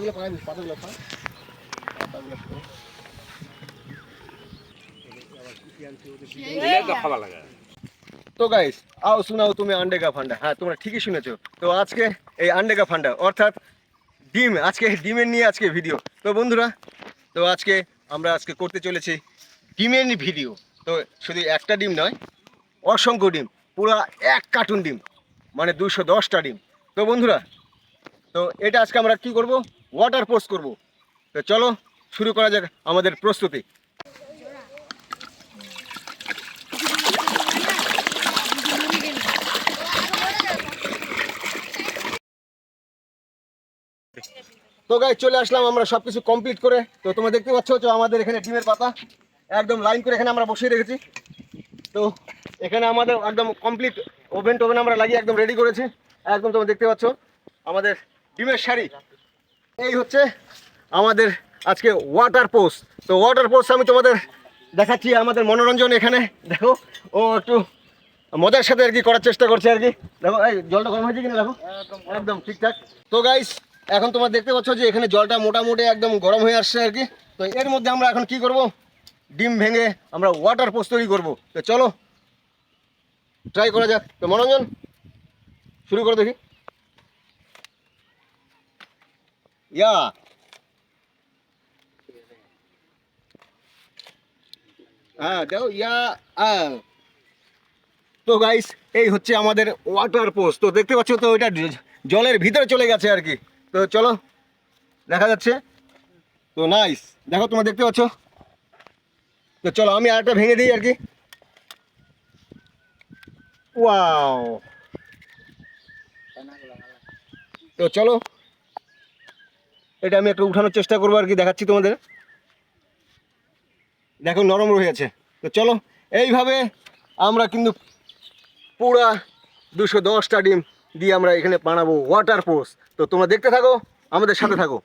तो गाइस आओ सुनाओ तुम्हें अंडे का फंडा। हाँ তোমরা ঠিকই শুনেছো। তো আজকে এই अंडे का फंडा অর্থাৎ ডিম, আজকে ডিমের নিয়ে আজকে ভিডিও। তো বন্ধুরা, তো আজকে আমরা করতে চলেছি ডিমের ভিডিও। তো শুধু একটা ডিম নয়, অসংখ্য ডিম, পুরো এক কার্টুন ডিম, মানে 210টা ডিম। তো বন্ধুরা, তো এটা আজকে আমরা কি করব, ওয়াটার পোস্ট করব। তো চলো শুরু করা যাক আমাদের প্রস্তুতি। তো গাইস চলে আসলাম আমরা সবকিছু কমপ্লিট করে। তো তোমরা দেখতে পাচ্ছ যে আমাদের এখানে ডিমের পাতা একদম লাইন করে এখানে আমরা বসিয়ে রেখেছি। তো এখানে আমাদের একদম কমপ্লিট ওভেন আমরা লাগিয়ে একদম রেডি করেছি। একদম তোমরা দেখতে পাচ্ছ আমাদের ডিমের শাড়ি। এই হচ্ছে আমাদের আজকে ওয়াটার পোস্ট। তো ওয়াটার পোস্ট আমি তোমাদের দেখাচ্ছি আমাদের মনোরঞ্জন। এখানে দেখো ও একটু মজার সাথে আর কি করার চেষ্টা করছে আর কি। দেখো এই জলটা গরম হয়েছে কিনা দেখো, একদম ঠিকঠাক। তো গাইস এখন তোমরা দেখতে পাচ্ছ যে এখানে জলটা মোটামুটি একদম গরম হয়ে আসছে আর কি। তো এর মধ্যে আমরা এখন কি করব, ডিম ভেঙে আমরা ওয়াটার পোস্ট তৈরি করবো। তো চলো ট্রাই করা যাক। তো মনোরঞ্জন শুরু করে দেখি। ইয়া হ্যাঁ দেখো ইয়া। তো গাইস এই হচ্ছে আমাদের ওয়াটার পোস্ট। তো দেখতে পাচ্ছ তো এটা জলের ভিতরে চলে গেছে আর কি। তো চলো দেখা যাচ্ছে। তো নাইস, দেখো তোমরা দেখতে পাচ্ছ। তো চলো আমি আরেকটা ভেঙে দিই আর কি। ওয়াও। তো চলো এটা আমি একটু উঠানোর চেষ্টা করবো আর কি, দেখাচ্ছি তোমাদের। দেখো নরম রয়েছে। তো চলো এইভাবে আমরা কিন্তু পুরা 210টা ডিম দিয়ে আমরা এখানে বানাবো ওয়াটার পোস্ট। তো তোমরা দেখতে থাকো, আমাদের সাথে থাকো।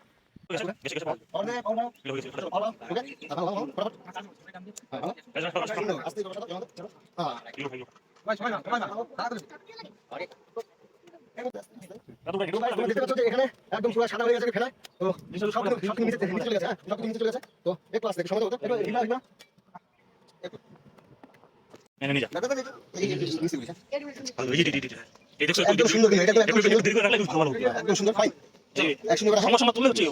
এখানে একদম পুরো সাদা হয়ে গেছে ফেলা। তো সব নিচে চলে গেছে। সব নিচে চলে গেছে। তো একটু আসতে সময় হতো একদম সুন্দর। একদম সুন্দর ফাইন। সমস্যা তুলে হচ্ছে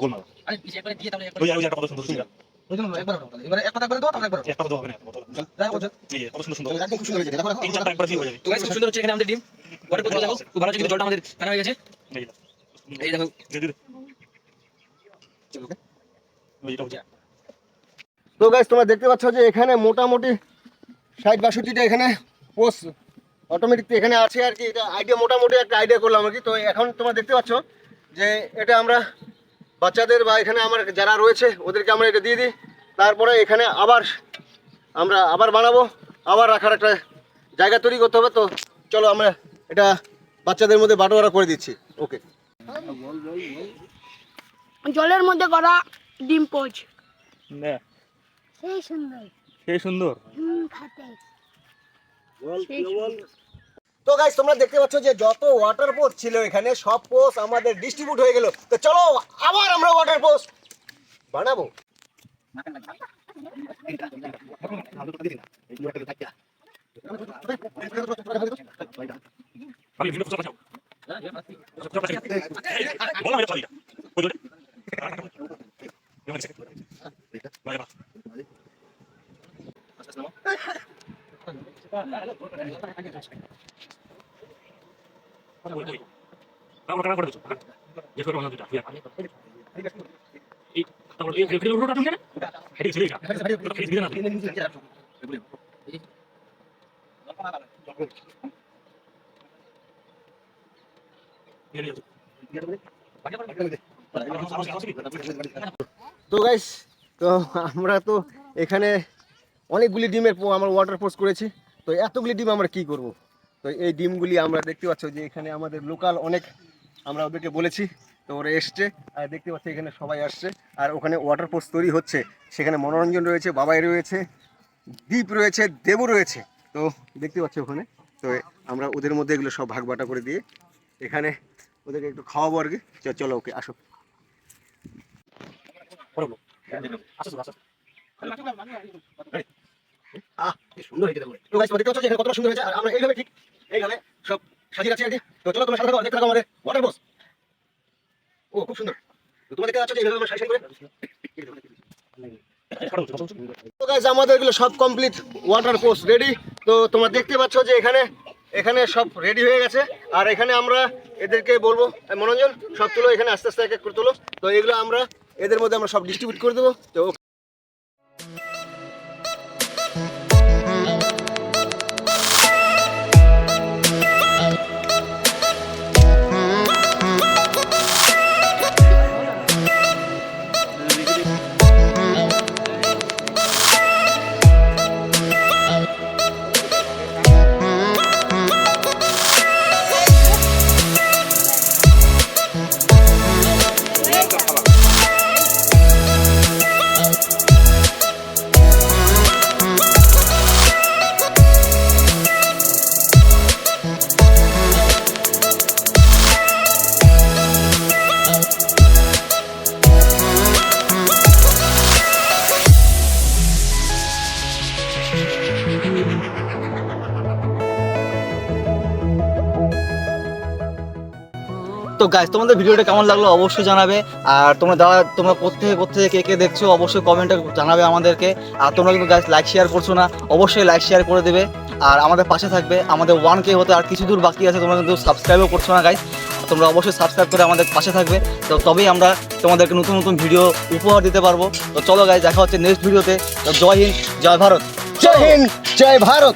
জলটা আমাদের ফেলা হয়ে গেছে। এই দেখো তো গাইস তোমরা দেখতে পাচ্ছ যে এখানে মোটামুটি 60-62টা এখানে পোস্ট অটোমেটিক এখানে আছে আর কি। এটা আইডিয়া, মোটামুটি একটা আইডিয়া করলাম আর কি। তো এখন তোমরা দেখতে পাচ্ছ যে এটা আমরা বাচ্চাদের বা এখানে আমার যারা রয়েছে ওদেরকে আমরা এটা দিয়ে দিই। তারপরে এখানে আমরা আবার বানাবো, আবার রাখার একটা জায়গা তৈরি করতে হবে। তো চলো আমরা এটা বাচ্চাদের মধ্যে বাটোয়ারা করে দিচ্ছি। ওকে, জলের মধ্যে করা ডিম পোচ না সেই সুন্দর, সেই সুন্দর খাতে। তো গাইস তোমরা দেখতে পাচ্ছ যে যত ওয়াটার পোস্ট ছিল এখানে সব পোস্ট আমাদের ডিস্ট্রিবিউট হয়ে গেল। তো চলো আবার আমরা ওয়াটার পোস্ট বানাবো। তো গাইস তো আমরা তো এখানে অনেকগুলি ডিমের আমরা ওয়াটার পোস্ট করেছি। তো এতগুলি ডিম আমরা কি করব। তো এই ডিমগুলি আমরা দেখতে পাচ্ছ যে এখানে আমাদের লোকাল অনেক, আমরা ওদেরকে বলেছি। তো ওরা এসছে আর দেখতে পাচ্ছি এখানে সবাই আসছে। আর ওখানে ওয়াটার পোস্ট তৈরি হচ্ছে, সেখানে মনোরঞ্জন রয়েছে, বাবাই রয়েছে, দীপ রয়েছে, দেবু রয়েছে। তো দেখতে পাচ্ছি ওখানে। তো আমরা ওদের মধ্যে এগুলো সব ভাগ বাটা করে দিয়ে এখানে ওদেরকে একটু খাওয়াবো আর কি। চলো ওকে আসো। কি সুন্দর হয়েছে দেখো। তো গাইস দেখতে পাচ্ছ যে এখানে কতটা সুন্দর হয়েছে, আর আমরা এইভাবে ঠিক এইভাবে সব সাজিয়ে রাখছি আর কি। তো চলো তোমরা সাথে থাকো, দেখতে থাকো আমাদের ওয়াটার বস। ও খুব সুন্দর। তো তোমরা দেখতে পাচ্ছ যে এইভাবে আমরা সারি সারি করে। তো গাইস আমাদের এগুলো সব কমপ্লিট ওয়াটার কোর্স রেডি। তো তোমরা দেখতে পাচ্ছ যে এখানে এখানে সব রেডি হয়ে গেছে, আর এখানে আমরা এদেরকে বলবো মনোরঞ্জন সব তুলো, এখানে আস্তে আস্তে এক এক করে তুলো। তো এগুলো আমরা এদের মধ্যে আমরা সব ডিস্ট্রিবিউট করে দেবো। তো তো গাইস তোমাদের ভিডিওটা কেমন লাগলো অবশ্যই জানাবে, আর তোমরা কোত্থেকে কে কে দেখছো অবশ্যই কমেন্টে জানাবে আমাদেরকে। আর তোমরা কিন্তু গাইস লাইক শেয়ার করছো না, অবশ্যই লাইক শেয়ার করে দেবে, আর আমাদের পাশে থাকবে। আমাদের 1K হতে আর কিছু দূর বাকি আছে, তোমরা কিন্তু সাবস্ক্রাইবও করছো না গাইস। তোমরা অবশ্যই সাবস্ক্রাইব করে আমাদের পাশে থাকবে, তো তবেই আমরা তোমাদেরকে নতুন নতুন ভিডিও উপহার দিতে পারবো। তো চলো গাইস, দেখা হচ্ছে নেক্সট ভিডিওতে। তো জয় হিন্দ, জয় ভারত। জয় হিন্দ, জয় ভারত।